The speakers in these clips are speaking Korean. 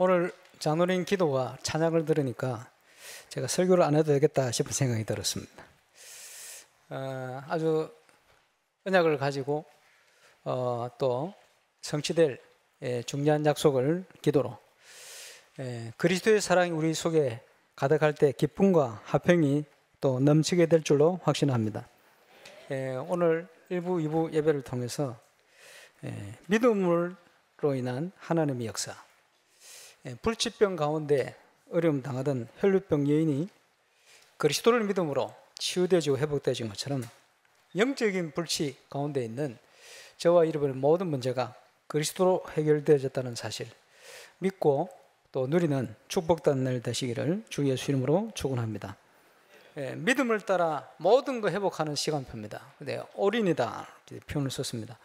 오늘 장로님 기도와 찬양을 들으니까 제가 설교를 안 해도 되겠다 싶은 생각이 들었습니다. 아주 언약을 가지고 또 성취될 중요한 약속을 기도로 그리스도의 사랑이 우리 속에 가득할 때 기쁨과 화평이 또 넘치게 될 줄로 확신합니다. 오늘 1부, 2부 예배를 통해서 믿음으로 인한 하나님의 역사, 불치병 가운데 어려움 당하던 혈루병 여인이 그리스도를 믿음으로 치유되지고 회복되진 것처럼 영적인 불치 가운데 있는 저와 여러분의 모든 문제가 그리스도로 해결되어졌다는 사실 믿고 또 누리는 축복된 날 되시기를 주 예수 이름으로 축원합니다. 믿음을 따라 모든 거 회복하는 시간표입니다. 근데 올인이다 표현을 썼습니다.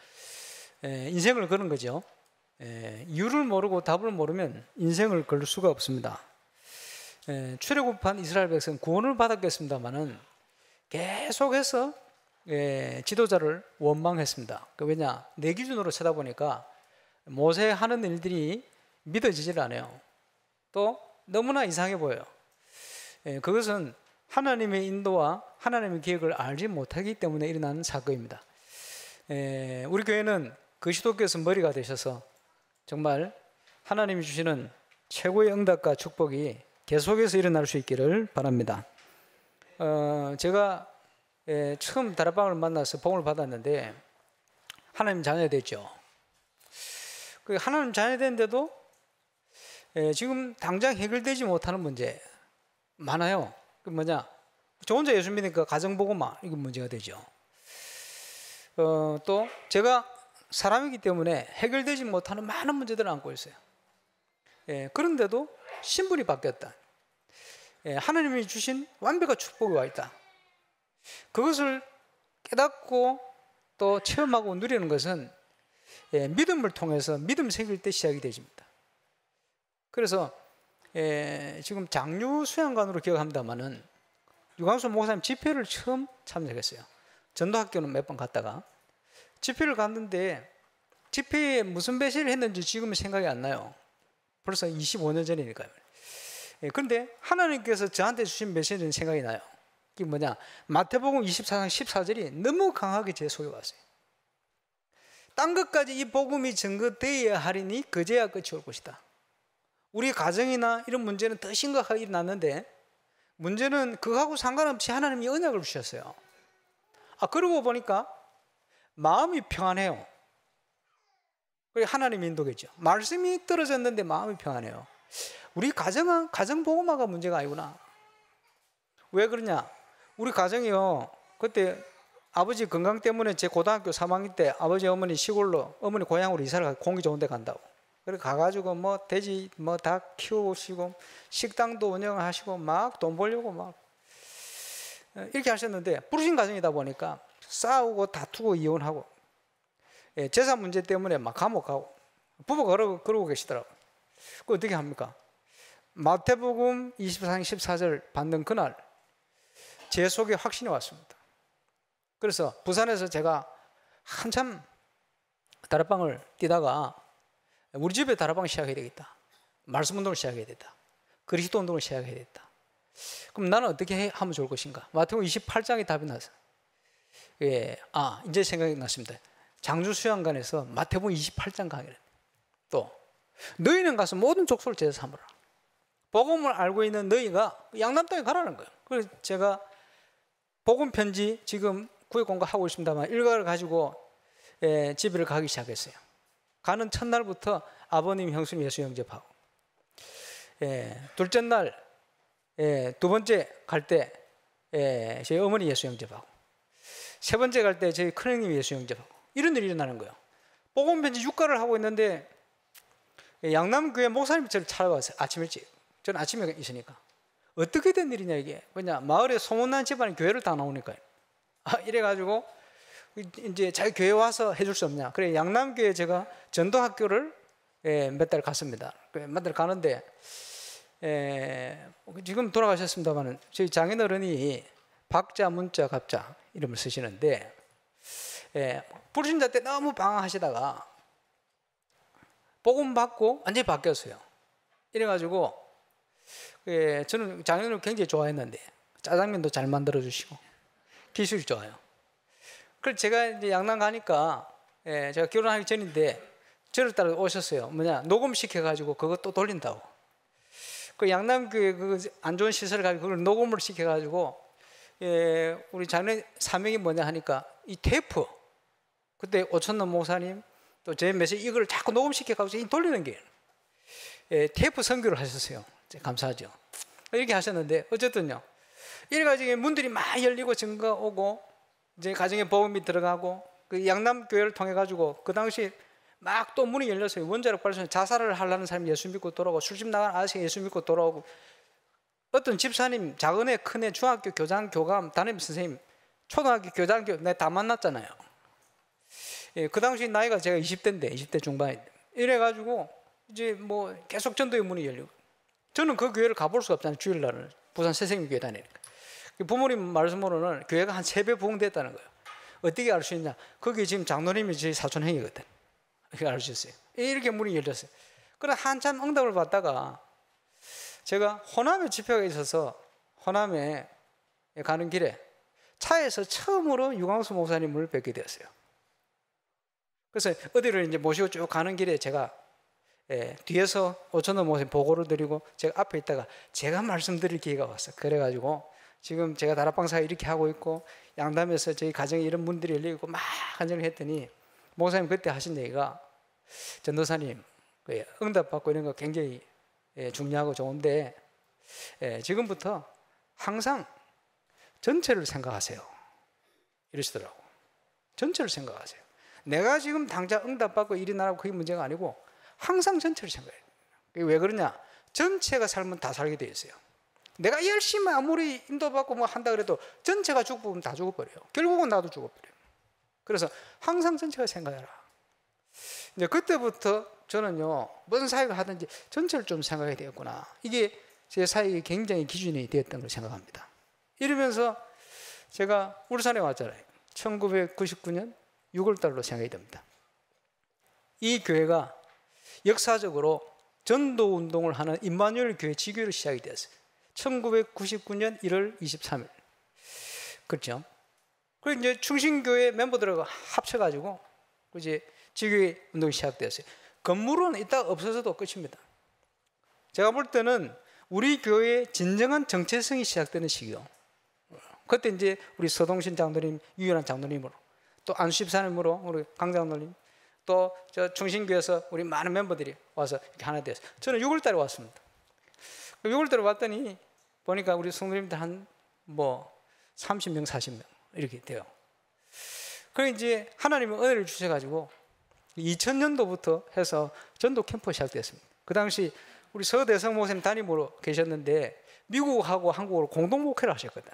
인생을 거는 거죠. 이유를 모르고 답을 모르면 인생을 걸 수가 없습니다. 출애굽한 이스라엘 백성 구원을 받았겠습니다만은 계속해서 지도자를 원망했습니다. 왜냐? 내 기준으로 쳐다보니까 모세 하는 일들이 믿어지질 않아요. 또 너무나 이상해 보여요. 그것은 하나님의 인도와 하나님의 계획을 알지 못하기 때문에 일어나는 사건입니다. 우리 교회는 그리스도께서 머리가 되셔서 정말 하나님이 주시는 최고의 응답과 축복이 계속해서 일어날 수 있기를 바랍니다. 제가 처음 다락방을 만나서 복음을 받았는데 하나님 자녀 됐죠. 하나님 자녀 됐는데도 지금 당장 해결되지 못하는 문제 많아요. 그 뭐냐? 저 혼자 예수 믿으니까 가정복음화 이게 문제가 되죠. 또 제가 사람이기 때문에 해결되지 못하는 많은 문제들을 안고 있어요. 그런데도 신분이 바뀌었다. 하나님이 주신 완벽한 축복이 와 있다. 그것을 깨닫고 또 체험하고 누리는 것은 믿음을 통해서 믿음 생길 때 시작이 되집니다. 그래서 지금 장류 수양관으로 기억합니다만은 유광수 목사님 집회를 처음 참석했어요. 전도학교는 몇 번 갔다가 집회를 갔는데 집회에 무슨 메시지를 했는지 지금은 생각이 안 나요. 벌써 25년 전이니까요. 그런데 하나님께서 저한테 주신 메시지는 생각이 나요. 그게 뭐냐? 마태복음 24장 14절이 너무 강하게 제 속에 왔어요. 딴 것까지 이 복음이 증거되어야 하리니 그제야 끝이 올 것이다. 우리 가정이나 이런 문제는 더 심각하게 일어났는데 문제는 그거하고 상관없이 하나님이 언약을 주셨어요. 그러고 보니까 마음이 평안해요. 그게 하나님의 인도겠죠. 말씀이 떨어졌는데 마음이 평안해요. 우리 가정은 가정복음화가 문제가 아니구나. 왜 그러냐? 우리 가정이요. 그때 아버지 건강 때문에 제 고등학교 3학년 때 아버지 어머니 시골로 어머니 고향으로 이사를 가고 공기 좋은 데 간다고. 그래 가가지고 뭐 돼지 뭐 닭 키우시고 식당도 운영하시고 막 돈 벌려고 막 이렇게 하셨는데 부르신 가정이다 보니까 싸우고 다투고 이혼하고 재산 문제 때문에 막 감옥 가고 부부가 그러고 계시더라고요. 그 어떻게 합니까? 마태복음 24장 14절 받는 그날 제 속에 확신이 왔습니다. 그래서 부산에서 제가 한참 다락방을 뛰다가 우리 집에 다락방을 시작해야 되겠다. 말씀 운동을 시작해야 되겠다. 그리스도 운동을 시작해야 되겠다. 그럼 나는 어떻게 하면 좋을 것인가? 마태복음 28장에 답이 나서 이제 생각이 났습니다. 장주 수양관에서 마태복음 28장 강의를 또 너희는 가서 모든 족속을 제자 삼으라. 복음을 알고 있는 너희가 양남 땅에 가라는 거예요. 그래서 제가 복음 편지 지금 구획 공부하고 있습니다만 일과를 가지고 집을 가기 시작했어요. 가는 첫날부터 아버님, 형수님 예수 영접하고 둘째 날 두 번째 갈 때 저희 어머니 예수 영접하고 세 번째 갈 때 저희 큰형님 예수 영접하고 이런 일이 일어나는 거예요. 복음 편지 육가를 하고 있는데 양남교회 목사님이 저를 찾아왔어요. 아침 일찍. 저는 아침에 있으니까 어떻게 된 일이냐 이게. 왜냐 마을에 소문난 집안이 교회를 다 나오니까요. 이래가지고 이제 자기 교회 와서 해줄 수 없냐. 그래 양남교회 제가 전도학교를 몇 달 갔습니다. 몇 달 가는데 지금 돌아가셨습니다만 저희 장인어른이 박자, 문자, 갑자 이름을 쓰시는데 불신자 때 너무 방황하시다가 복음 받고 완전히 바뀌었어요. 이래가지고 저는 장인어른을 굉장히 좋아했는데 짜장면도 잘 만들어 주시고 기술이 좋아요. 그래서 제가 이제 양남 가니까 제가 결혼하기 전인데 저를 따라 오셨어요. 녹음 시켜가지고 그거 또 돌린다고. 그 양남교회 그 안 좋은 시설을 가지고 그걸 녹음을 시켜가지고 우리 장례 사명이 뭐냐 하니까 이 테이프, 그때 오천남 목사님 또 제 메시지 이걸 자꾸 녹음시켜가지고 돌리는 게 테이프 선교를 하셨어요. 감사하죠. 이렇게 하셨는데 어쨌든요. 이래가지고 문들이 막 열리고 증거 오고 이제 가정의 복음이 들어가고 그 양남교회를 통해 가지고 그 당시 막 또 문이 열렸어요. 원자력 발전 자살을 하려는 사람이 예수 믿고 돌아오고 술집 나간 아저씨가 예수 믿고 돌아오고 어떤 집사님 작은애 큰애 중학교 교장 교감 담임 선생님 초등학교 교장 내가 다 만났잖아요. 그 당시 나이가 제가 20대인데 20대 중반인데 이래가지고 이제 뭐 계속 전도의 문이 열리고 저는 그 교회를 가볼 수가 없잖아요. 주일날은 부산 새생명교회 다니니까 부모님 말씀으로는 교회가 한 3배 부흥됐다는 거예요. 어떻게 알 수 있냐? 거기 지금 장로님이 저희 사촌 형이거든. 이렇게 알 수 있어요. 이렇게 문이 열렸어요. 그래 한참 응답을 받다가 제가 호남에 집회가 있어서 호남에 가는 길에 차에서 처음으로 유광수 목사님을 뵙게 되었어요. 그래서 어디를 이제 모시고 쭉 가는 길에 제가 뒤에서 오천원 목사님 보고를 드리고 제가 앞에 있다가 제가 말씀드릴 기회가 왔어요. 그래가지고 지금 제가 다락방사 이렇게 하고 있고 양담에서 저희 가정에 이런 문들이 열리고 막 간증을 했더니 목사님 그때 하신 얘기가 전도사님 응답받고 이런 거 굉장히 중요하고 좋은데 지금부터 항상 전체를 생각하세요. 이러시더라고. 전체를 생각하세요. 내가 지금 당장 응답받고 일이 나라고 그게 문제가 아니고 항상 전체를 생각해요. 왜 그러냐? 전체가 살면 다 살게 돼 있어요. 내가 열심히 아무리 인도받고 뭐 한다 그래도 전체가 죽으면 다 죽어버려요. 결국은 나도 죽어버려요. 그래서 항상 전체가 생각해라. 이제 그때부터 저는요 무슨 사역을 하든지 전체를 좀 생각해야 되겠구나. 이게 제 사역의 굉장히 기준이 되었던 걸 생각합니다. 이러면서 제가 울산에 왔잖아요. 1999년 6월달로 생각이 됩니다. 이 교회가 역사적으로 전도운동을 하는 임마누엘 교회 지교로 시작이 되었어요. 1999년 1월 23일. 그렇죠? 그리고 이제 충신교회 멤버들하고 합쳐가지고 이제 지교회 운동이 시작되었어요. 건물은 이따 없어져도 끝입니다. 제가 볼 때는 우리 교회의 진정한 정체성이 시작되는 시기요. 그때 이제 우리 서동신 장로님, 유연한 장로님으로 또 안수집사님으로 우리 강 장로님 또 저 충신교회에서 우리 많은 멤버들이 와서 이렇게 하나 되었어요. 저는 6월달에 왔습니다. 6월달에 왔더니 보니까 우리 성도님들 한 뭐 30명, 40명 이렇게 돼요. 그리고 이제 하나님은 은혜를 주셔가지고 2000년도부터 해서 전도 캠프가 시작됐습니다. 그 당시 우리 서대성 목사님 담임으로 계셨는데 미국하고 한국으로 공동 목회를 하셨거든.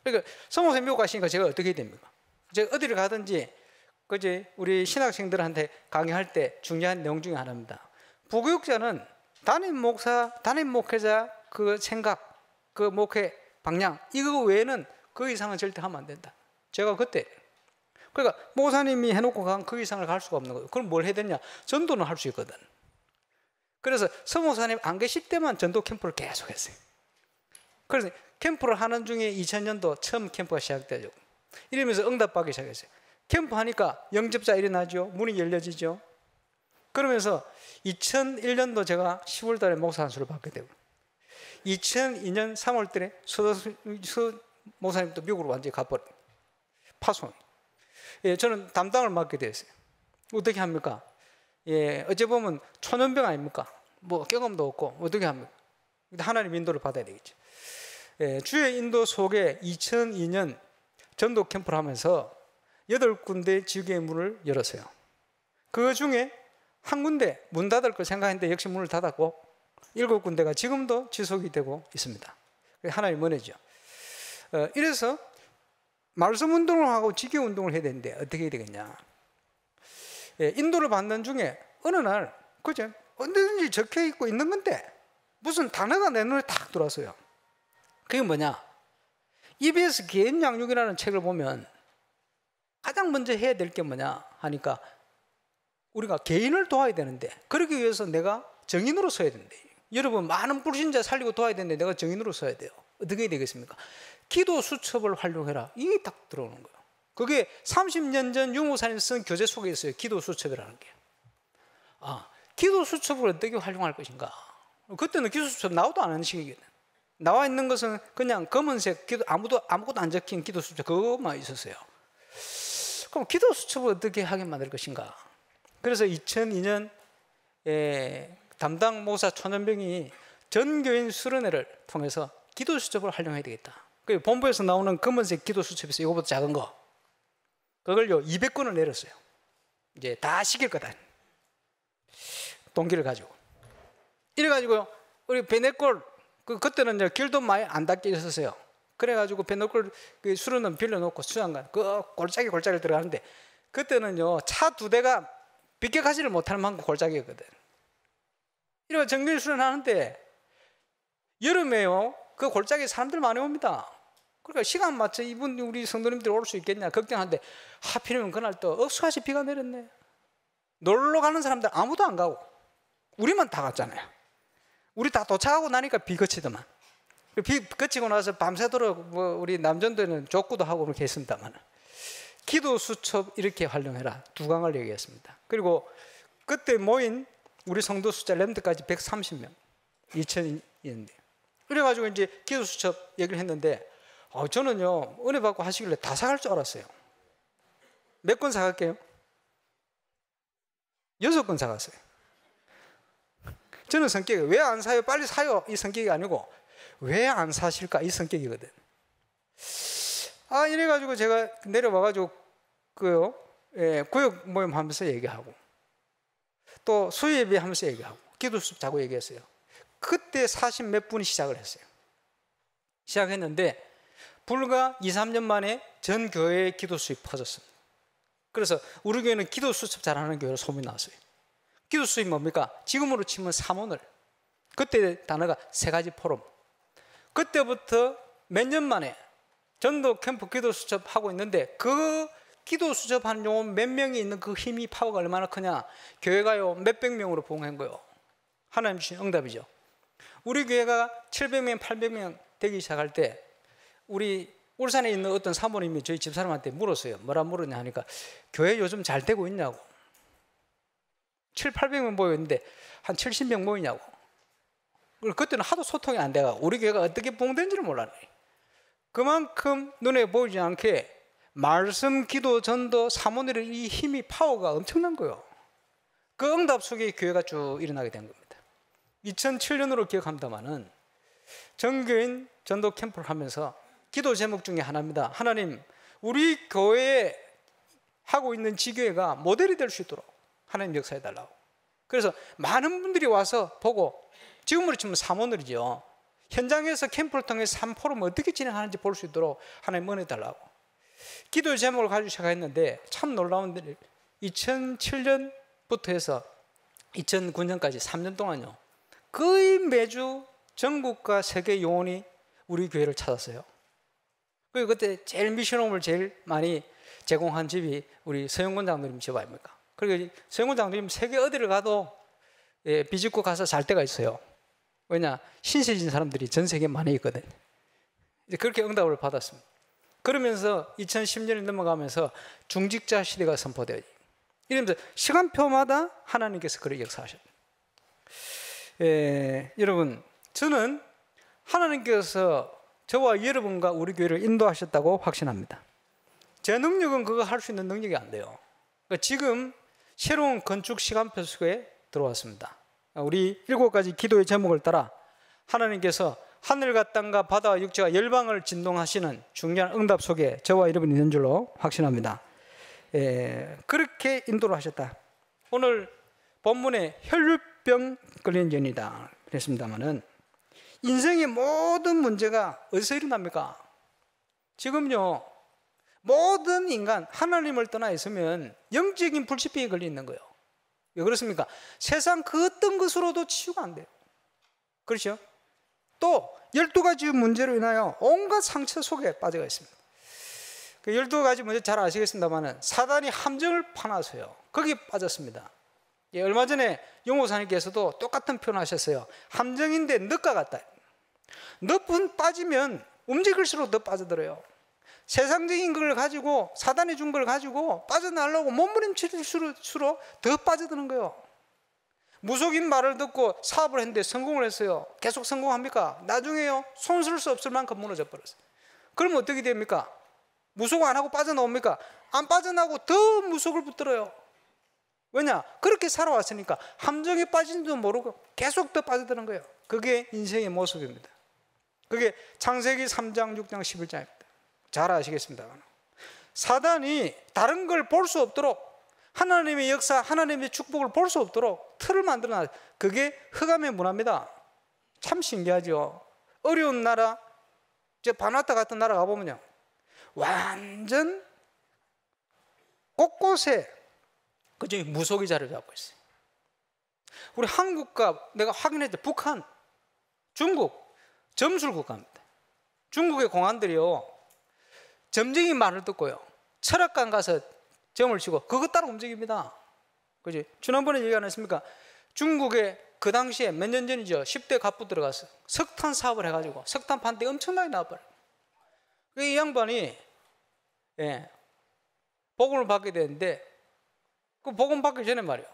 그러니까 성 목사님 미국 가시니까 제가 어떻게 해야 됩니까? 제가 어디를 가든지 그제 우리 신학생들한테 강의할 때 중요한 내용 중에 하나입니다. 부교육자는 담임 목사, 담임 목회자 그 생각, 그 목회 방향 이거 외에는 그 이상은 절대 하면 안 된다. 제가 그때 그러니까 목사님이 해놓고 간 그 이상을 갈 수가 없는 거예요. 그럼 뭘 해야 되냐? 전도는 할 수 있거든. 그래서 서목사님 안 계실 때만 전도 캠프를 계속 했어요. 그래서 캠프를 하는 중에 2000년도 처음 캠프가 시작되죠. 이러면서 응답받기 시작했어요. 캠프 하니까 영접자 일어나죠. 문이 열려지죠. 그러면서 2001년도 제가 10월 달에 목사 안수를 받게 되고 2002년 3월 달에 서 목사님도 미국으로 완전히 가버려요. 파송. 저는 담당을 맡게 됐어요. 어떻게 합니까? 어찌 보면 초년병 아닙니까? 뭐 경험도 없고 어떻게 합니까? 하나님 인도를 받아야 되겠죠. 주의 인도 속에 2002년 전도 캠프를 하면서 8군데 지교의 문을 열었어요. 그 중에 한 군데 문 닫을 거 생각했는데 역시 문을 닫았고 7군데가 지금도 지속이 되고 있습니다. 하나님 은혜죠. 이래서 말씀 운동을 하고 지교 운동을 해야 되는데 어떻게 해야 되겠냐? 인도를 받는 중에 어느 날 그죠? 언제든지 적혀 있고 있는 건데 무슨 단어가 내 눈에 탁 들어왔어요. 그게 뭐냐? EBS 개인 양육이라는 책을 보면 가장 먼저 해야 될 게 뭐냐 하니까 우리가 개인을 도와야 되는데 그러기 위해서 내가 정인으로 서야 된대. 여러분 많은 불신자 살리고 도와야 되는데 내가 정인으로 써야 돼요. 어떻게 해야 되겠습니까? 기도 수첩을 활용해라. 이게 딱 들어오는 거예요. 그게 30년 전 유목사님 쓴 교재 속에 있어요. 기도 수첩이라는 게. 기도 수첩을 어떻게 활용할 것인가. 그때는 기도 수첩 나오도 않은 시기거든. 나와 있는 것은 그냥 검은색 아무것도 안 적힌 기도 수첩 그것만 있었어요. 그럼 기도 수첩을 어떻게 하게 만들 것인가. 그래서 2002년 담당 목사 초년병이 전교인 수련회를 통해서 기도 수첩을 활용해야 되겠다. 그 본부에서 나오는 검은색 기도 수첩에서 이거보다 작은 거 그걸요 200권을 내렸어요. 이제 다 시킬 거다. 동기를 가지고 이래가지고 우리 베네골 그때는 이제 길도 많이 안 닦여 있었어요. 그래가지고 베네골 그 수련원 빌려놓고 수양관 그 골짜기 들어가는데 그때는요 차 2대가 비켜가지를 못할 만큼 골짜기였거든. 이러고 정규 수련하는데 여름에요 그 골짜기 사람들 많이 옵니다. 그러니까 시간 맞춰 이분 우리 성도님들 올 수 있겠냐 걱정하는데 하필이면 그날 또 억수같이 비가 내렸네. 놀러 가는 사람들 아무도 안 가고 우리만 다 갔잖아요. 우리 다 도착하고 나니까 비 그치더만. 비 그치고 나서 밤새도록 뭐 우리 남전도는 족구도 하고 그렇게 했습니다만 기도 수첩 이렇게 활용해라 2강을 얘기했습니다. 그리고 그때 모인 우리 성도 숫자 램드까지 130명 2000인데 그래가지고 이제 기도 수첩 얘기를 했는데 저는요 은혜 받고 하시길래 다 사갈 줄 알았어요. 몇 권 사갈게요? 6권 사갔어요. 저는 성격이 왜 안 사요? 빨리 사요 이 성격이 아니고 왜 안 사실까 이 성격이거든. 이래가지고 제가 내려와가지고 구역 모임 하면서 얘기하고 또 수예배 하면서 얘기하고 기도 수첩 자고 얘기했어요. 그때 40 몇 분이 시작을 했어요. 시작했는데 불과 2, 3년 만에 전 교회에 기도 수입 퍼졌습니다. 그래서 우리 교회는 기도 수첩 잘하는 교회로 소문이 났어요. 기도 수입 뭡니까? 지금으로 치면 사모늘. 그때 단어가 3가지 포럼. 그때부터 몇 년 만에 전도 캠프 기도 수첩 하고 있는데 그 기도 수첩 하는 용어 몇 명이 있는 그 힘이 파워가 얼마나 크냐. 교회가요 몇백 명으로 부흥한 거예요. 하나님 주신 응답이죠. 우리 교회가 700명 800명 되기 시작할 때 우리 울산에 있는 어떤 사모님이 저희 집사람한테 물었어요. 뭐라 물었냐 하니까 교회 요즘 잘 되고 있냐고. 700~800명 모였는데 한 70명 모이냐고. 그때는 하도 소통이 안 돼가 우리 교회가 어떻게 부흥된지를 몰랐네. 그만큼 눈에 보이지 않게 말씀, 기도, 전도, 사모님의 이 힘이 파워가 엄청난 거예요. 그 응답 속에 교회가 쭉 일어나게 된 겁니다. 2007년으로 기억합니다만은 정교인 전도 캠프를 하면서 기도 제목 중에 하나입니다. 하나님, 우리 교회에 하고 있는 지교회가 모델이 될 수 있도록 하나님 역사해 달라고. 그래서 많은 분들이 와서 보고 지금으로 치면 사모늘이죠. 현장에서 캠프를 통해 3포럼을 어떻게 진행하는지 볼 수 있도록 하나님 은혜 달라고. 기도 제목을 가지고 시작했는데 참 놀라운 일 2007년부터 해서 2009년까지 3년 동안요. 거의 매주 전국과 세계 요원이 우리 교회를 찾았어요. 그리고 그때 제일 미션홈을 제일 많이 제공한 집이 우리 서영권 장로님 집 아닙니까? 그리고 서영권 장로님 세계 어디를 가도 비집고 가서 잘 때가 있어요. 왜냐? 신세진 사람들이 전 세계에 많이 있거든. 이제 그렇게 응답을 받았습니다. 그러면서 2010년이 넘어가면서 중직자 시대가 선포되어요. 이러면서 시간표마다 하나님께서 그를 역사하셨다. 여러분, 저는 하나님께서 저와 여러분과 우리 교회를 인도하셨다고 확신합니다. 제 능력은 그거 할 수 있는 능력이 안 돼요. 그러니까 지금 새로운 건축 시간표 속에 들어왔습니다. 우리 7가지 기도의 제목을 따라 하나님께서 하늘과 땅과 바다와 육지와 열방을 진동하시는 중요한 응답 속에 저와 여러분이 있는 줄로 확신합니다. 그렇게 인도를 하셨다. 오늘 본문에 혈류병 걸린 연이다 그랬습니다만은 인생의 모든 문제가 어디서 일어납니까? 지금요 모든 인간 하나님을 떠나 있으면 영적인 불치병에 걸려 있는 거예요. 왜 그렇습니까? 세상 그 어떤 것으로도 치유가 안 돼요. 그렇죠? 또 12가지 문제로 인하여 온갖 상처 속에 빠져가 있습니다. 그 12가지 문제 잘 아시겠습니다만 사단이 함정을 파놔서요 거기에 빠졌습니다. 예, 얼마 전에 용호사님께서도 똑같은 표현하셨어요. 함정인데 늪과 같다. 늪은 빠지면 움직일수록 더 빠져들어요. 세상적인 걸 가지고, 사단이 준 걸 가지고 빠져나가려고 몸부림칠수록 더 빠져드는 거예요. 무속인 말을 듣고 사업을 했는데 성공을 했어요. 계속 성공합니까? 나중에요, 손 쓸 수 없을 만큼 무너져 버렸어요. 그럼 어떻게 됩니까? 무속 안 하고 빠져나옵니까? 안 빠져나오고 더 무속을 붙들어요. 왜냐? 그렇게 살아왔으니까 함정에 빠진지도 모르고 계속 더 빠져드는 거예요. 그게 인생의 모습입니다. 그게 창세기 3장, 6장, 11장입니다. 잘 아시겠습니다. 사단이 다른 걸 볼 수 없도록, 하나님의 역사, 하나님의 축복을 볼 수 없도록 틀을 만들어놨어요. 그게 흑암의 문화입니다. 참 신기하죠. 어려운 나라, 바나타 같은 나라 가보면요, 완전 곳곳에 그저 무속이 자리 잡고 있어요. 우리 한국과 내가 확인했죠. 북한, 중국, 점술국가입니다. 중국의 공안들이요, 점쟁이 말을 듣고요, 철학관 가서 점을 치고 그것 따라 움직입니다. 그지? 지난번에 얘기 안 했습니까? 중국에 그 당시에 몇 년 전이죠, 10대 갑부 들어가서 석탄 사업을 해가지고 석탄 판대 엄청나게 나와버려요. 이 양반이 복음을 받게 되는데, 그 복음 받기 전에 말이요,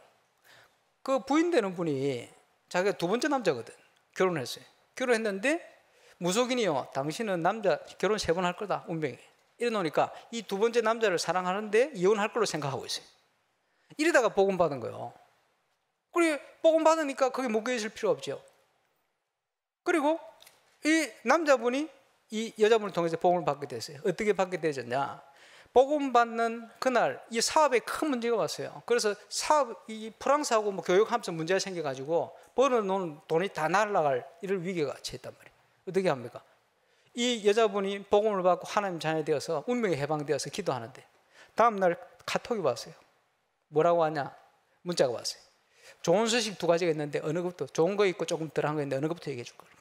그 부인 되는 분이 자기가 두 번째 남자거든. 결혼했어요. 결혼했는데 무속인이요, 당신은 남자 결혼 3번 할 거다, 운명이. 이래 놓으니까 이 두 번째 남자를 사랑하는데 이혼할 걸로 생각하고 있어요. 이러다가 복음 받은 거예요. 그리고 복음 받으니까 거기 묶여 있을 필요 없죠. 그리고 이 남자분이 이 여자분을 통해서 복음을 받게 됐어요. 어떻게 받게 되셨냐? 복음 받는 그날 이 사업에 큰 문제가 왔어요. 그래서 이 프랑스하고 뭐 교육하면서 문제가 생겨가지고 벌어놓은 돈이 다 날아갈 이럴 위기가 처했단 말이에요. 어떻게 합니까? 이 여자분이 복음을 받고 하나님 자녀 되어서 운명에 해방되어서 기도하는데 다음날 카톡이 왔어요. 뭐라고 하냐? 문자가 왔어요. 좋은 소식 2가지가 있는데 어느 것부터, 좋은 거 있고 조금 덜한 거 있는데 어느 것부터 얘기해 줄 거예요.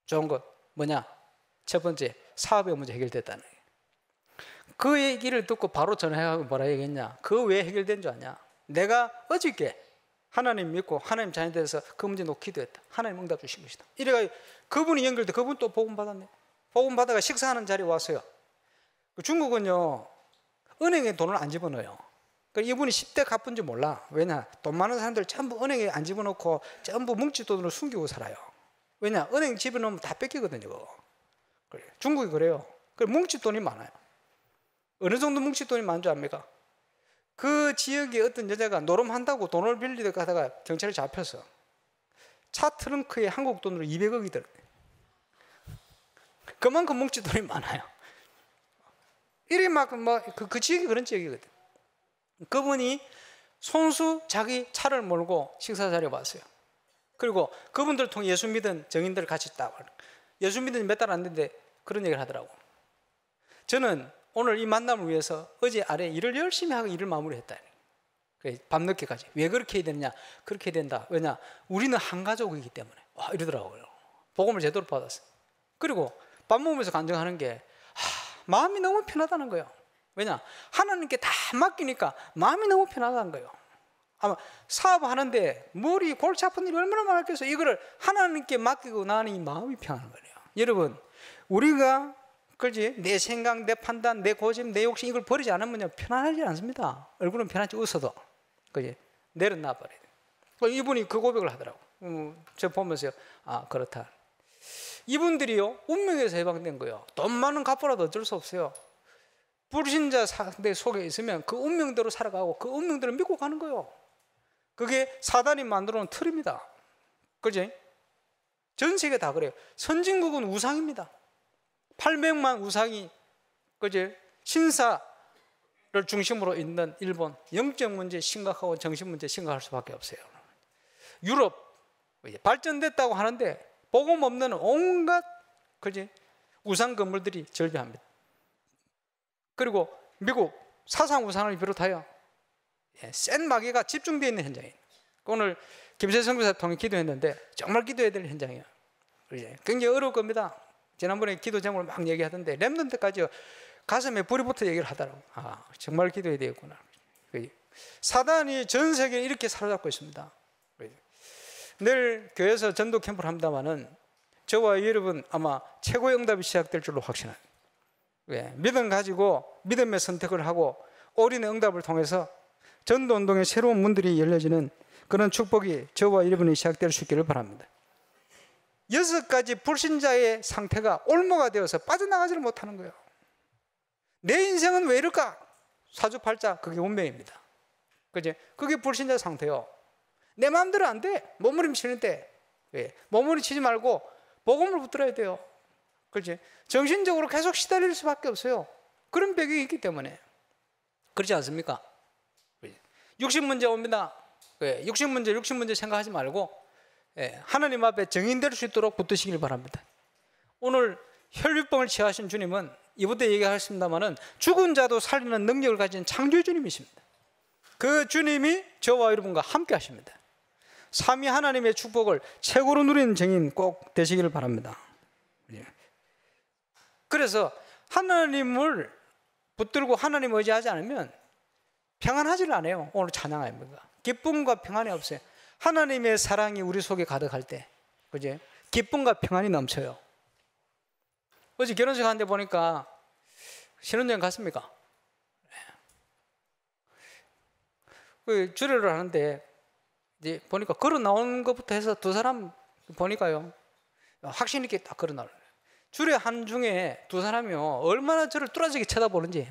좋은 거 뭐냐? 첫 번째, 사업의 문제 해결됐다는 거예요. 그 얘기를 듣고 바로 전화해가지고 뭐라 얘기했냐? 그거 왜 해결된 줄 아냐? 내가 어저께 하나님 믿고 하나님 자녀 돼서 그 문제 놓고 기도했다. 하나님 응답 주신 것이다. 이래가 그분이 연결돼, 그분 또 복음 받았네. 복음 받아가 식사하는 자리에 왔어요. 중국은요, 은행에 돈을 안 집어넣어요. 그러니까 이분이 10대 갚은지 몰라. 왜냐? 돈 많은 사람들 전부 은행에 안 집어넣고 전부 뭉치돈으로 숨기고 살아요. 왜냐? 은행 집어넣으면 다 뺏기거든요. 그래. 중국이 그래요. 그래, 뭉치돈이 많아요. 어느 정도 뭉치돈이 많은 줄 압니까? 그 지역에 어떤 여자가 노름한다고 돈을 빌리러 가다가 경찰에 잡혀서 차 트렁크에 한국 돈으로 200억이 들어요. 그만큼 뭉치돈이 많아요. 이래 그 지역이 그런 지역이거든. 그분이 손수 자기 차를 몰고 식사 자리에 왔어요. 그리고 그분들 통해 예수 믿은 정인들 같이 딱, 예수 믿은 지 몇 달 안 됐는데 그런 얘기를 하더라고. 저는 오늘 이 만남을 위해서 어제 아래 일을 열심히 하고 일을 마무리했다. 밤늦게까지. 왜 그렇게 해야 되느냐? 그렇게 해야 된다. 왜냐? 우리는 한 가족이기 때문에. 이러더라고요. 복음을 제대로 받았어요. 그리고 밥 먹으면서 간증하는 게 마음이 너무 편하다는 거예요. 왜냐? 하나님께 다 맡기니까 마음이 너무 편하다는 거예요. 아마 사업하는데 머리 골치 아픈 일이 얼마나 많았겠어요. 이거를 하나님께 맡기고 나니 마음이 편한 거예요. 여러분, 우리가 그렇지, 내 생각, 내 판단, 내 고집, 내 욕심 이걸 버리지 않으면 편안하지 않습니다. 얼굴은 편하지 웃어도 그지, 내려놔 버려요. 이분이 그 고백을 하더라고. 저 보면서요, 그렇다. 이분들이요, 운명에서 해방된 거예요. 돈 많은 갑부라도 어쩔 수 없어요. 불신자 상대 속에 있으면 그 운명대로 살아가고 그 운명대로 믿고 가는 거예요. 그게 사단이 만들어 놓은 틀입니다. 그지? 전 세계 다 그래요. 선진국은 우상입니다. 800만 우상이, 그지? 신사를 중심으로 있는 일본, 영적 문제 심각하고 정신 문제 심각할 수밖에 없어요. 유럽 발전됐다고 하는데 복음 없는 온갖, 그지? 우상 건물들이 절비합니다. 그리고 미국 사상 우상을 비롯하여 센 마귀가 집중되어 있는 현장이에요. 오늘 김세성 교사 통해 기도했는데 정말 기도해야 될 현장이에요. 굉장히 어려울 겁니다. 지난번에 기도 제목을 막 얘기하던데 렘넌트까지 가슴에 불이 붙어 얘기를 하더라고. 정말 기도해야 되겠구나. 사단이 전 세계를 이렇게 사로잡고 있습니다. 내일 교회에서 전도 캠프를 합니다마는 저와 여러분 아마 최고의 응답이 시작될 줄로 확신합니다. 믿음 가지고 믿음의 선택을 하고 올인의 응답을 통해서 전도 운동의 새로운 문들이 열려지는 그런 축복이 저와 여러분이 시작될 수 있기를 바랍니다. 6가지 불신자의 상태가 올무가 되어서 빠져나가지를 못하는 거예요. 내 인생은 왜 이럴까? 사주팔자, 그게 운명입니다. 그지? 그게 불신자 상태요. 내 마음대로 안 돼. 몸부림치는 때. 몸부림치지 말고 복음을 붙들어야 돼요. 그렇지? 정신적으로 계속 시달릴 수밖에 없어요. 그런 배경이 있기 때문에. 그렇지 않습니까? 육신 문제 옵니다. 육신 문제 생각하지 말고 하나님 앞에 정인될 수 있도록 붙드시길 바랍니다. 오늘 혈류병을 취하신 주님은 이부터 얘기하셨습니다마는 죽은 자도 살리는 능력을 가진 창조의 주님이십니다. 그 주님이 저와 여러분과 함께 하십니다. 삼위 하나님의 축복을 최고로 누리는 정인 꼭 되시기를 바랍니다. 그래서 하나님을 붙들고 하나님 의지하지 않으면 평안하지를 않아요. 오늘 찬양 아닙니까? 기쁨과 평안이 없어요. 하나님의 사랑이 우리 속에 가득할 때, 그지? 기쁨과 평안이 넘쳐요. 어제 결혼식 하는데 보니까 신혼여행 갔습니까? 그 주례를 하는데 이제 보니까 걸어 나온 것부터 해서 두 사람 보니까요, 확신 있게 딱 걸어 나오는 거예요. 주례 한 중에 두 사람이요, 얼마나 저를 뚫어지게 쳐다보는지.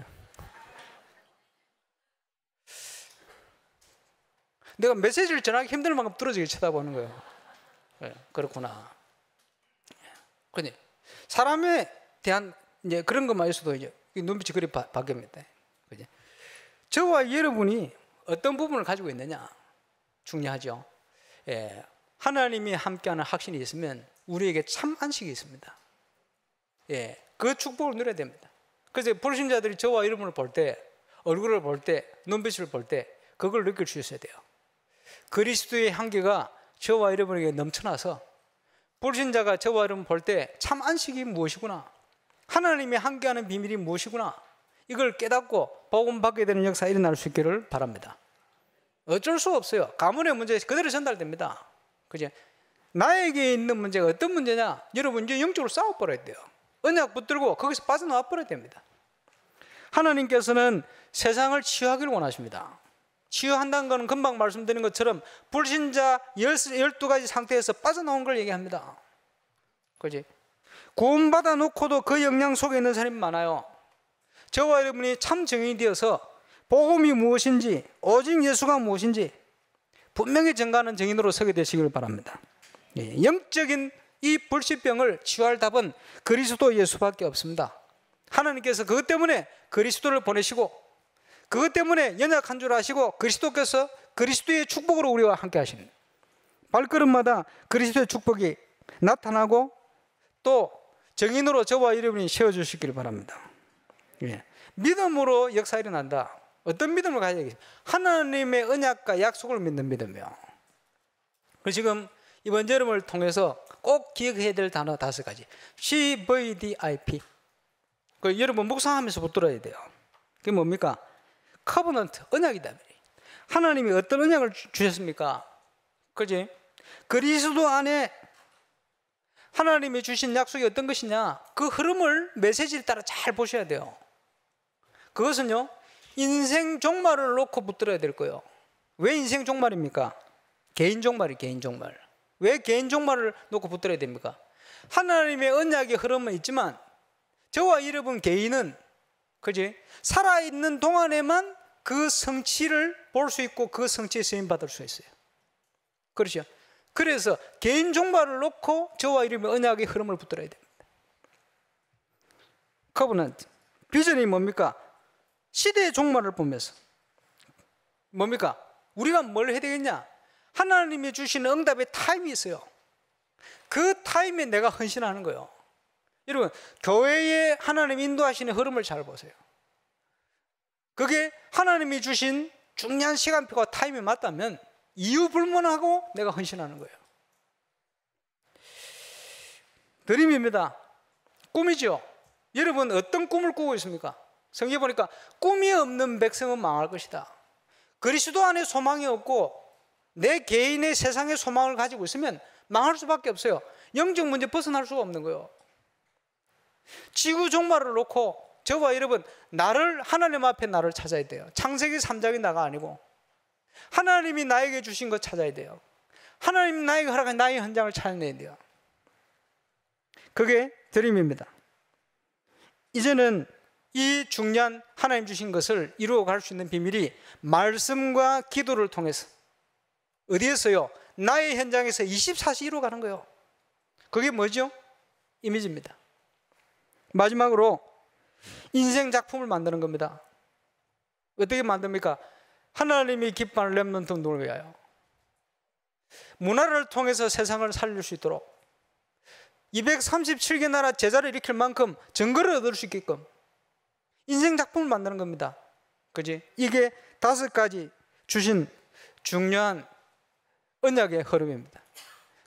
내가 메시지를 전하기 힘들 만큼 뚫어지게 쳐다보는 거예요. 그렇구나. 그런데 사람에 대한 이제 그런 것만 있어도 이제 눈빛이 그리 바뀝니다. 그지? 저와 여러분이 어떤 부분을 가지고 있느냐 중요하죠. 하나님이 함께하는 확신이 있으면 우리에게 참 안식이 있습니다. 그 축복을 누려야 됩니다. 그래서 불신자들이 저와 여러분을 볼 때, 얼굴을 볼 때, 눈빛을 볼 때 그걸 느낄 수 있어야 돼요. 그리스도의 향기가 저와 여러분에게 넘쳐나서 불신자가 저와 여러분 볼 때 참 안식이 무엇이구나, 하나님이 함께하는 비밀이 무엇이구나, 이걸 깨닫고 복음 받게 되는 역사가 일어날 수 있기를 바랍니다. 어쩔 수 없어요. 가문의 문제 그대로 전달됩니다. 그죠? 나에게 있는 문제가 어떤 문제냐? 여러분 이제 영적으로 싸워버려야 돼요. 언약 붙들고 거기서 빠져나와 버려야 됩니다. 하나님께서는 세상을 치유하기를 원하십니다. 치유한다는 것은 금방 말씀드린 것처럼 불신자 12가지 상태에서 빠져나온 걸 얘기합니다. 그지? 구원받아 놓고도 그 영향 속에 있는 사람이 많아요. 저와 여러분이 참 증인이 되어서 복음이 무엇인지, 오직 예수가 무엇인지 분명히 증거하는 증인으로 서게 되시길 바랍니다. 영적인 이 불신병을 치유할 답은 그리스도 예수밖에 없습니다. 하나님께서 그것 때문에 그리스도를 보내시고, 그것 때문에 연약한 줄 아시고 그리스도께서 그리스도의 축복으로 우리와 함께 하십니다. 발걸음마다 그리스도의 축복이 나타나고 또 증인으로 저와 여러분이 세워주시길 바랍니다. 믿음으로 역사 일어난다. 어떤 믿음을 가져야 되겠습니까? 하나님의 언약과 약속을 믿는 믿음이요. 지금 이번 여름을 통해서 꼭 기억해야 될 단어 5가지. CVDIP. 여러분 묵상하면서 붙들어야 돼요. 그게 뭡니까? 커버넌트, 언약이다. 하나님이 어떤 언약을 주셨습니까? 그지? 그리스도 안에 하나님이 주신 약속이 어떤 것이냐, 그 흐름을 메시지를 따라 잘 보셔야 돼요. 그것은요, 인생 종말을 놓고 붙들어야 될 거예요. 왜 인생 종말입니까? 개인 종말이 개인 종말. 왜 개인 종말을 놓고 붙들어야 됩니까? 하나님의 언약의 흐름은 있지만 저와 여러분 개인은, 그지? 살아있는 동안에만 그 성취를 볼 수 있고 그 성취에 쓰임받을 수 있어요. 그렇죠? 그래서 개인 종말을 놓고 저와 여러분의 언약의 흐름을 붙들어야 됩니다. 커버넌트. 비전이 뭡니까? 시대의 종말을 보면서 뭡니까? 우리가 뭘 해야 되겠냐? 하나님이 주시는 응답의 타임이 있어요. 그 타임에 내가 헌신하는 거예요. 여러분, 교회에 하나님 인도하시는 흐름을 잘 보세요. 그게 하나님이 주신 중요한 시간표가 타임에 맞다면 이유 불문하고 내가 헌신하는 거예요. 드림입니다. 꿈이죠. 여러분 어떤 꿈을 꾸고 있습니까? 성경에 보니까 꿈이 없는 백성은 망할 것이다. 그리스도 안에 소망이 없고 내 개인의 세상의 소망을 가지고 있으면 망할 수밖에 없어요. 영적 문제 벗어날 수가 없는 거예요. 지구 종말을 놓고 저와 여러분, 하나님 앞에 나를 찾아야 돼요. 창세기 3장이 나가 아니고 하나님이 나에게 주신 것 찾아야 돼요. 하나님이 나에게 허락한 나의 현장을 찾아내야 돼요. 그게 드림입니다. 이제는 이 중요한 하나님 주신 것을 이루어갈 수 있는 비밀이 말씀과 기도를 통해서, 어디에서요? 나의 현장에서 24시 이루어가는 거예요. 그게 뭐죠? 이미지입니다. 마지막으로 인생 작품을 만드는 겁니다. 어떻게 만듭니까? 하나님이 기뻐하는 렘넌트 운동을 위하여 문화를 통해서 세상을 살릴 수 있도록 237개 나라 제자를 일으킬 만큼 증거를 얻을 수 있게끔 인생 작품을 만드는 겁니다. 그지? 이게 5가지 주신 중요한 언약의 흐름입니다.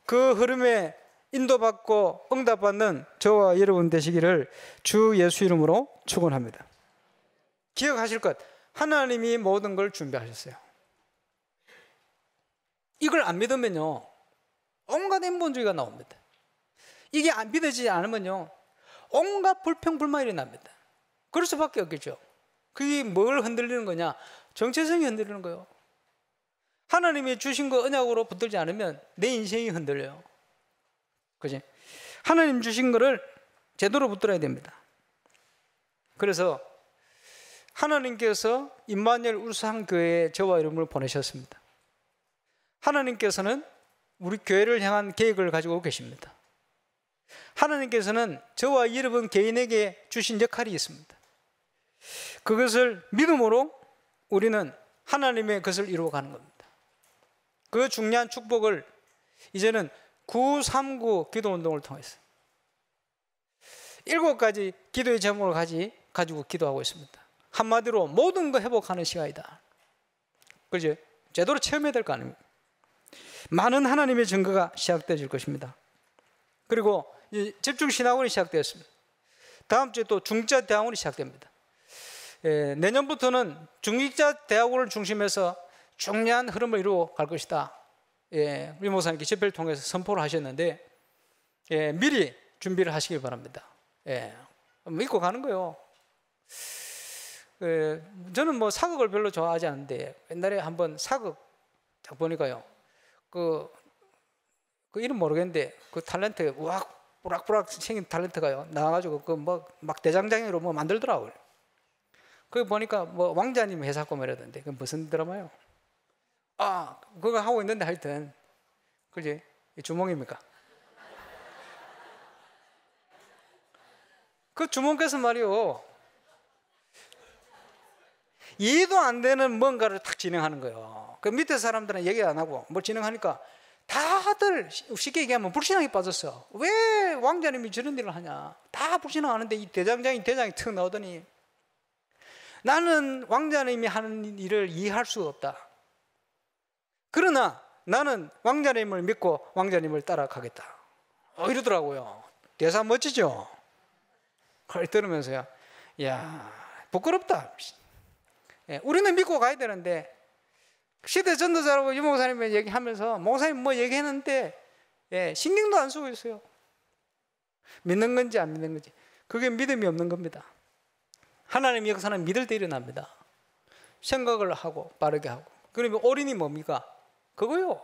그 흐름에 인도받고 응답받는 저와 여러분 되시기를 주 예수 이름으로 축원합니다. 기억하실 것, 하나님이 모든 걸 준비하셨어요. 이걸 안 믿으면요, 온갖 인본주의가 나옵니다. 이게 안 믿어지지 않으면요, 온갖 불평불만이 납니다. 그럴 수밖에 없겠죠. 그게 뭘 흔들리는 거냐? 정체성이 흔들리는 거예요. 하나님이 주신 거 언약으로 붙들지 않으면 내 인생이 흔들려요. 그지? 하나님 주신 거를 제대로 붙들어야 됩니다. 그래서 하나님께서 임마누엘 울산교회에 저와 여러분을 보내셨습니다. 하나님께서는 우리 교회를 향한 계획을 가지고 계십니다. 하나님께서는 저와 여러분 개인에게 주신 역할이 있습니다. 그것을 믿음으로 우리는 하나님의 것을 이루어가는 겁니다. 그 중요한 축복을 이제는 939 기도운동을 통해서 7가지 기도의 제목을 가지고 기도하고 있습니다. 한마디로 모든 거 회복하는 시간이다. 그죠? 제대로 체험해야 될 거 아닙니까? 많은 하나님의 증거가 시작되어질 것입니다. 그리고 집중신학원이 시작되었습니다. 다음 주에 또 중직자 대학원이 시작됩니다. 내년부터는 중직자 대학원을 중심해서 중요한 흐름을 이루어 갈 것이다. 우리 목사님께 집회를 통해서 선포를 하셨는데 미리 준비를 하시길 바랍니다. 믿고 가는 거예요. 저는 뭐 사극을 별로 좋아하지 않는데 옛날에 한번 사극 딱 보니까요, 그 이름 모르겠는데 그 탤런트 뿌락뿌락 생긴 탤런트가요 나와가지고 그 막 대장장이로 뭐 만들더라고요. 그 보니까 뭐 왕자님 회사고 말하던데 그 무슨 드라마요? 그거 하고 있는데 하여튼 그지? 주몽입니까? 그 주몽께서 말이요, 이해도 안 되는 뭔가를 탁 진행하는 거예요. 그 밑에 사람들은 얘기 안 하고 뭘 진행하니까 다들 쉽게 얘기하면 불신앙에 빠졌어. 왜 왕자님이 저런 일을 하냐? 다 불신앙하는데 이 대장이 툭 나오더니 나는 왕자님이 하는 일을 이해할 수가 없다. 그러나 나는 왕자님을 믿고 왕자님을 따라가겠다. 이러더라고요. 대사 멋지죠? 그걸 들으면서요, 야, 부끄럽다. 우리는 믿고 가야 되는데 시대 전도자라고 유 목사님이 얘기하면서 목사님 뭐 얘기했는데 신경도 안 쓰고 있어요. 믿는 건지 안 믿는 건지. 그게 믿음이 없는 겁니다. 하나님의 역사는 믿을 때 일어납니다. 생각을 하고 빠르게 하고. 그러면 올인이 뭡니까? 그거요.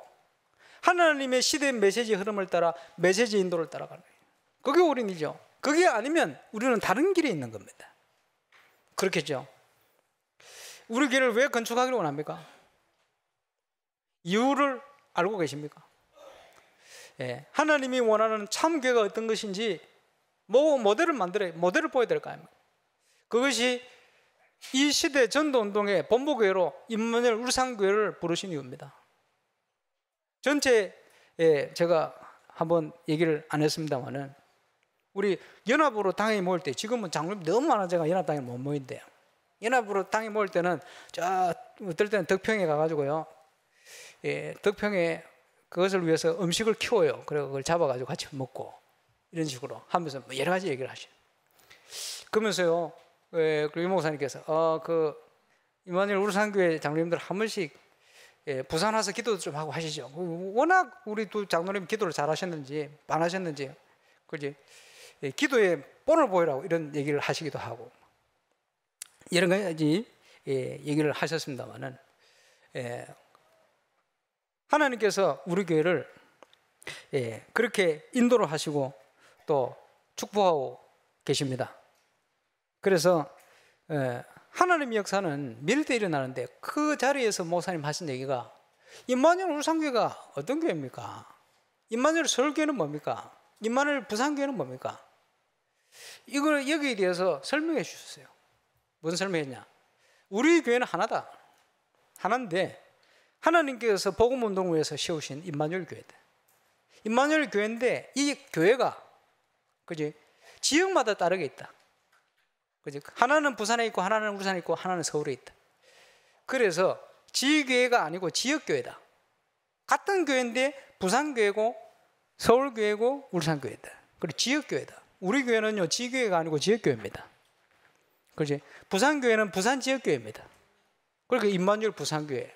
하나님의 시대의 메시지 흐름을 따라 메시지 인도를 따라가는 거예요. 그게 올인이죠. 그게 아니면 우리는 다른 길에 있는 겁니다. 그렇겠죠. 우리 교회를 왜 건축하기로 원합니까? 이유를 알고 계십니까? 하나님이 원하는 참 교회가 어떤 것인지 모델을 만들어야, 모델을 보여야 될 거 아닙니까? 그것이 이 시대 전도운동의 본부교회로 임마누엘 울산교회를 부르신 이유입니다. 전체 제가 한번 얘기를 안 했습니다만은 우리 연합으로 당회 모일 때, 지금은 장로님 너무 많아져가 연합당회 못 모인대요. 연합으로 당회 모일 때는 어떨 때는 덕평에 가가지고요, 덕평에 그것을 위해서 음식을 키워요. 그래서 그걸 잡아가지고 같이 먹고 이런 식으로 하면서 여러 가지 얘기를 하셔요. 그러면서요, 유 목사님께서 임마누엘 울산교회 장로님들 한 번씩 부산 와서 기도도 좀 하고 하시죠. 워낙 우리 두 장로님 기도를 잘 하셨는지 안 하셨는지 그지? 기도에 본을 보이라고 이런 얘기를 하시기도 하고 이런 가지 얘기를 하셨습니다만은 하나님께서 우리 교회를 그렇게 인도를 하시고 또 축복하고 계십니다. 그래서 하나님의 역사는 미래 때 일어나는데 그 자리에서 목사님 하신 얘기가 임마누엘 울산교회가 어떤 교회입니까? 임마누엘 서울교회는 뭡니까? 임마누엘 부산교회는 뭡니까? 이걸 여기에 대해서 설명해 주셨어요. 무슨 설명했냐? 우리 교회는 하나다. 하나인데 하나님께서 복음운동을 위해서 세우신 임마누엘 교회다. 임마누엘 교회인데 이 교회가 그지? 지역마다 다르게 있다. 그지? 하나는 부산에 있고 하나는 울산에 있고 하나는 서울에 있다. 그래서 지교회가 아니고 지역교회다. 같은 교회인데 부산교회고 서울교회고 울산교회다. 그리고 지역교회다. 우리 교회는요 지교회가 아니고 지역교회입니다. 그렇지? 부산교회는 부산 지역교회입니다. 그러니까 임마누엘 부산교회,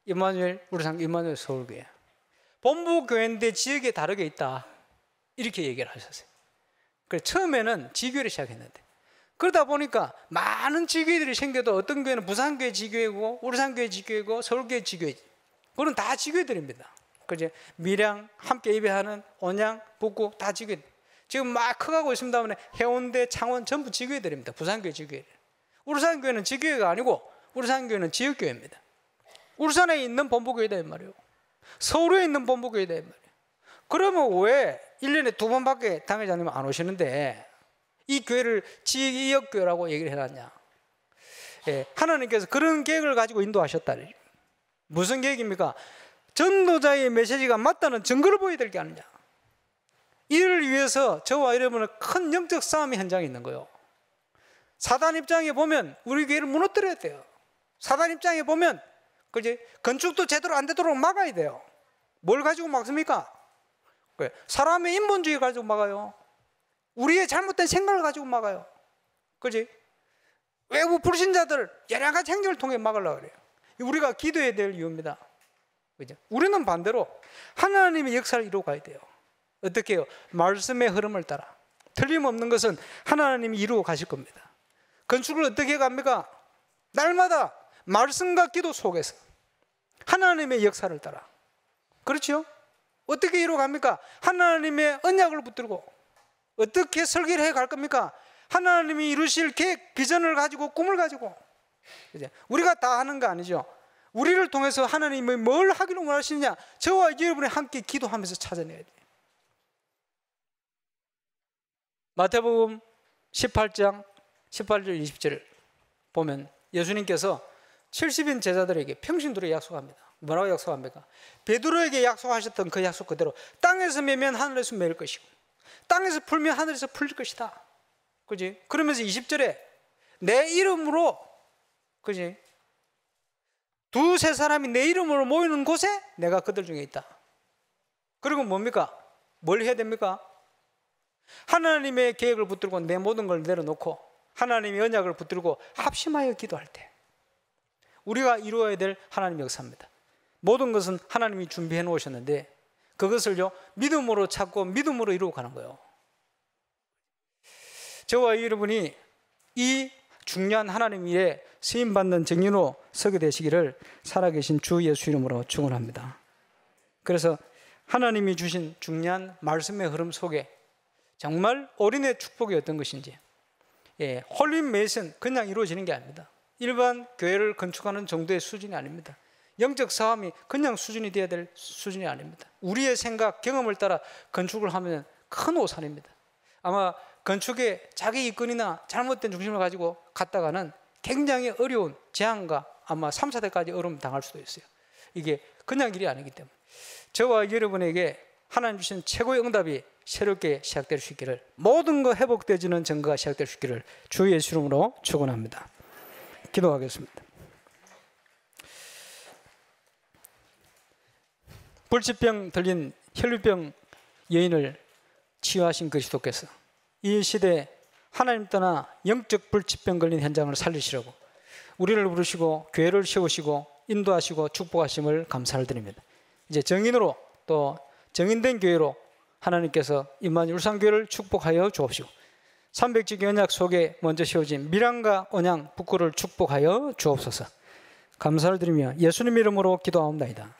임마누엘 울산, 임마누엘 서울교회. 본부교회인데 지역이 다르게 있다. 이렇게 얘기를 하셨어요. 그래서 처음에는 지교회를 시작했는데 그러다 보니까 많은 지교회들이 생겨도 어떤 교회는 부산교회 지교회고 울산교회 지교회고 서울교회 지교회, 그건 다 지교회들입니다. 그죠? 밀양, 함께 예배하는 온양, 북구 다 지교회. 지금 막 커가고 있습니다만 해운대, 창원 전부 지교회들입니다. 부산교회 지교회. 울산교회는 지교회가 아니고 울산교회는 지역교회입니다. 울산에 있는 본부교회다 이 말이에요. 서울에 있는 본부교회다 이 말이에요. 그러면 왜 1년에 2번밖에 당회장님 안 오시는데 이 교회를 지역교회라고 얘기를 해놨냐? 하나님께서 그런 계획을 가지고 인도하셨다. 무슨 계획입니까? 전도자의 메시지가 맞다는 증거를 보여야 될 게 아니냐? 이를 위해서 저와 여러분은 큰 영적 싸움의 현장에 있는 거예요. 사단 입장에 보면 우리 교회를 무너뜨려야 돼요. 사단 입장에 보면 그지? 건축도 제대로 안 되도록 막아야 돼요. 뭘 가지고 막습니까? 사람의 인본주의 가지고 막아요. 우리의 잘못된 생각을 가지고 막아요. 그지? 외부 불신자들 여러 가지 행동을 통해 막으려고 그래요. 우리가 기도해야 될 이유입니다. 그죠? 우리는 반대로 하나님의 역사를 이루어 가야 돼요. 어떻게 해요? 말씀의 흐름을 따라. 틀림없는 것은 하나님이 이루어 가실 겁니다. 건축을 어떻게 갑니까? 날마다 말씀과 기도 속에서 하나님의 역사를 따라. 그렇죠? 어떻게 이루어 갑니까? 하나님의 언약을 붙들고. 어떻게 설계를 해 갈 겁니까? 하나님이 이루실 계획, 비전을 가지고 꿈을 가지고. 우리가 다 하는 거 아니죠. 우리를 통해서 하나님이 뭘 하기를 원하시느냐? 저와 여러분이 함께 기도하면서 찾아내야 돼요. 마태복음 18장 18절 20절을 보면 예수님께서 70인 제자들에게 평신도로 약속합니다. 뭐라고 약속합니까? 베드로에게 약속하셨던 그 약속 그대로 땅에서 매면 하늘에서 매일 것이고 땅에서 풀면 하늘에서 풀릴 것이다. 그지? 그러면서 20절에 내 이름으로, 그지? 두세 사람이 내 이름으로 모이는 곳에 내가 그들 중에 있다. 그리고 뭡니까? 뭘 해야 됩니까? 하나님의 계획을 붙들고 내 모든 걸 내려놓고 하나님의 언약을 붙들고 합심하여 기도할 때 우리가 이루어야 될 하나님의 역사입니다. 모든 것은 하나님이 준비해 놓으셨는데 그것을요 믿음으로 찾고 믿음으로 이루어 가는 거예요. 저와 여러분이 이 중요한 하나님 일에 쓰임받는 증인으로 서게 되시기를 살아계신 주 예수 이름으로 축원합니다. 그래서 하나님이 주신 중요한 말씀의 흐름 속에 정말 어린의 축복이 어떤 것인지, 홀리 메이슨 그냥 이루어지는 게 아닙니다. 일반 교회를 건축하는 정도의 수준이 아닙니다. 영적 사람이 그냥 수준이 되어야 될 수준이 아닙니다. 우리의 생각, 경험을 따라 건축을 하면 큰 오산입니다. 아마 건축에 자기 이권이나 잘못된 중심을 가지고 갔다가는 굉장히 어려운 재앙과 아마 3, 4대까지 어려움 당할 수도 있어요. 이게 그냥 일이 아니기 때문에 저와 여러분에게 하나님 주신 최고의 응답이 새롭게 시작될 수 있기를, 모든 거 회복되지는 증거가 시작될 수 있기를 주 예수 이름으로 축원합니다. 기도하겠습니다. 불치병 들린 혈류병 여인을 치유하신 그리스도께서 이 시대에 하나님 떠나 영적 불치병 걸린 현장을 살리시려고 우리를 부르시고 교회를 세우시고 인도하시고 축복하심을 감사를 드립니다. 이제 정인으로 또 정인된 교회로 하나님께서 임마누엘 울산교회를 축복하여 주옵시고 300주기 언약 속에 먼저 세워진 밀양과 온양 북구를 축복하여 주옵소서. 감사를 드리며 예수님 이름으로 기도하옵나이다.